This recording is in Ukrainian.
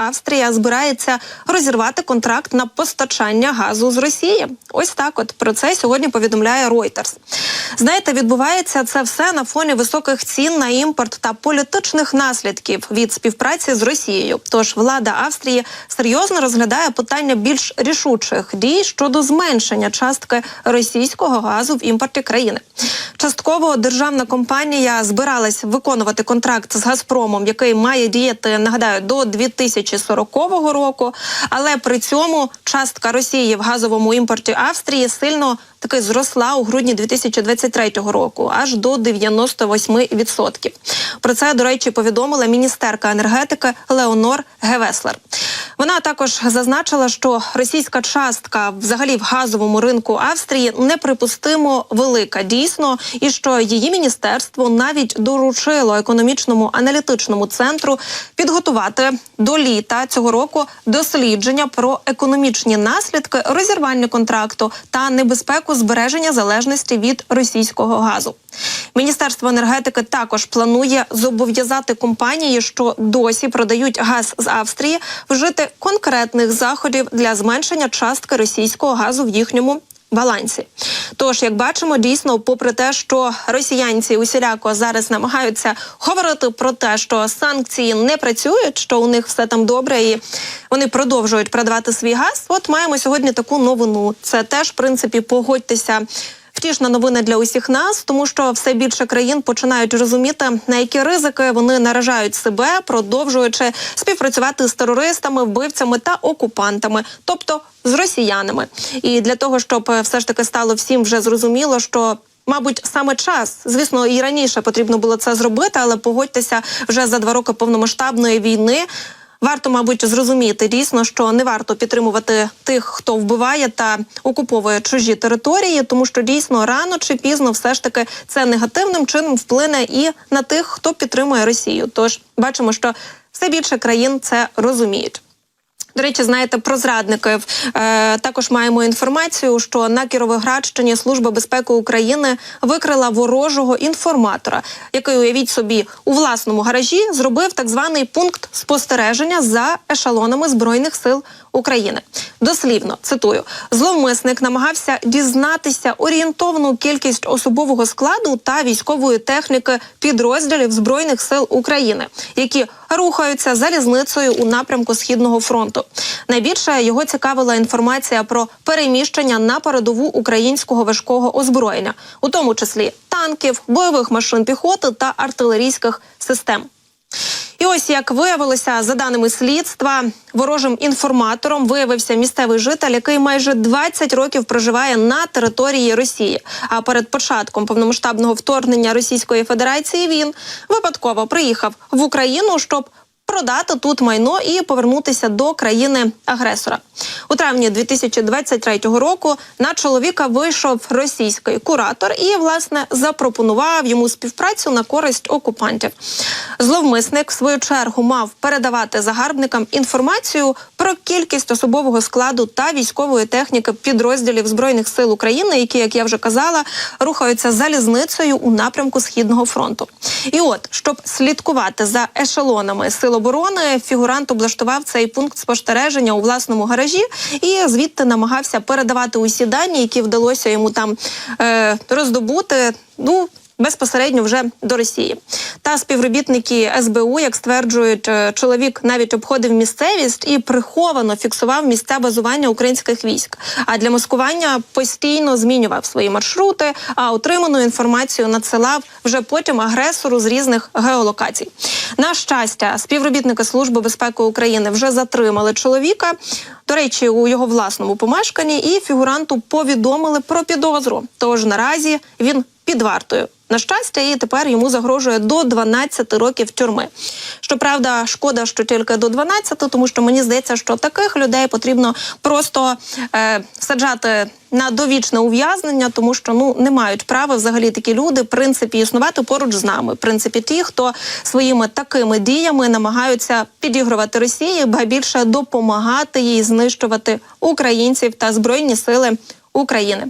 Австрія збирається розірвати контракт на постачання газу з Росії. Ось так от про це сьогодні повідомляє Reuters. Знаєте, відбувається це все на фоні високих цін на імпорт та політичних наслідків від співпраці з Росією. Тож влада Австрії серйозно розглядає питання більш рішучих дій щодо зменшення частки російського газу в імпорті країни. Частково державна компанія збиралась виконувати контракт з «Газпромом», який має діяти, нагадаю, до 2040 року, але при цьому частка Росії в газовому імпорті Австрії сильно таки зросла у грудні 2023 року, аж до 98%. Про це, до речі, повідомила міністерка енергетики Леонор Гевеслер. Вона також зазначила, що російська частка взагалі в газовому ринку Австрії неприпустимо велика, дійсно, і що її міністерство навіть доручило економічному аналітичному центру підготувати до літа цього року дослідження про економічні наслідки розірвання контракту та небезпеку збереження залежності від російського газу. Міністерство енергетики також планує зобов'язати компанії, що досі продають газ з Австрії, вжити конкретних заходів для зменшення частки російського газу в їхньому балансі. Тож, як бачимо, дійсно, попри те, що росіянці усіляко зараз намагаються говорити про те, що санкції не працюють, що у них все там добре і вони продовжують продавати свій газ, от маємо сьогодні таку новину. Це теж, в принципі, погодьтеся, втішна новина для усіх нас, тому що все більше країн починають розуміти, на які ризики вони наражають себе, продовжуючи співпрацювати з терористами, вбивцями та окупантами, тобто з росіянами. І для того, щоб все ж таки стало всім вже зрозуміло, що мабуть, саме час. Звісно, і раніше потрібно було це зробити, але погодьтеся, вже за 2 роки повномасштабної війни варто, мабуть, зрозуміти дійсно, що не варто підтримувати тих, хто вбиває та окуповує чужі території, тому що дійсно рано чи пізно все ж таки це негативним чином вплине і на тих, хто підтримує Росію. Тож бачимо, що все більше країн це розуміють. До речі, знаєте, про зрадників також маємо інформацію, що на Кіровоградщині Служба безпеки України викрила ворожого інформатора, який, уявіть собі, у власному гаражі зробив так званий пункт спостереження за ешелонами Збройних сил України. Дослівно, цитую, зловмисник намагався дізнатися орієнтовну кількість особового складу та військової техніки підрозділів Збройних сил України, які рухаються залізницею у напрямку Східного фронту. Найбільше його цікавила інформація про переміщення на передову українського важкого озброєння, у тому числі танків, бойових машин піхоти та артилерійських систем. І ось, як виявилося, за даними слідства, ворожим інформатором виявився місцевий житель, який майже 20 років проживає на території Росії. А перед початком повномасштабного вторгнення Російської Федерації він випадково приїхав в Україну, щоб продати тут майно і повернутися до країни-агресора. У травні 2023 року на чоловіка вийшов російський куратор і, власне, запропонував йому співпрацю на користь окупантів. Зловмисник, в свою чергу, мав передавати загарбникам інформацію про кількість особового складу та військової техніки підрозділів Збройних сил України, які, як я вже казала, рухаються залізницею у напрямку Східного фронту. І от, щоб слідкувати за ешелонами Сил оборони, фігурант облаштував цей пункт спостереження у власному гаражі і звідти намагався передавати усі дані, які вдалося йому там роздобути, безпосередньо вже до Росії. Та співробітники СБУ, як стверджують, чоловік навіть обходив місцевість і приховано фіксував місця базування українських військ. А для маскування постійно змінював свої маршрути, а отриману інформацію надсилав вже потім агресору з різних геолокацій. На щастя, співробітники Служби безпеки України вже затримали чоловіка, до речі, у його власному помешканні, і фігуранту повідомили про підозру. Тож наразі він під вартою. На щастя, і тепер йому загрожує до 12 років тюрми. Щоправда, шкода, що тільки до 12, тому що мені здається, що таких людей потрібно просто саджати на довічне ув'язнення, тому що не мають права взагалі такі люди, в принципі, існувати поруч з нами. В принципі, ті, хто своїми такими діями намагаються підігрувати Росії, ба більше допомагати їй знищувати українців та Збройні сили України.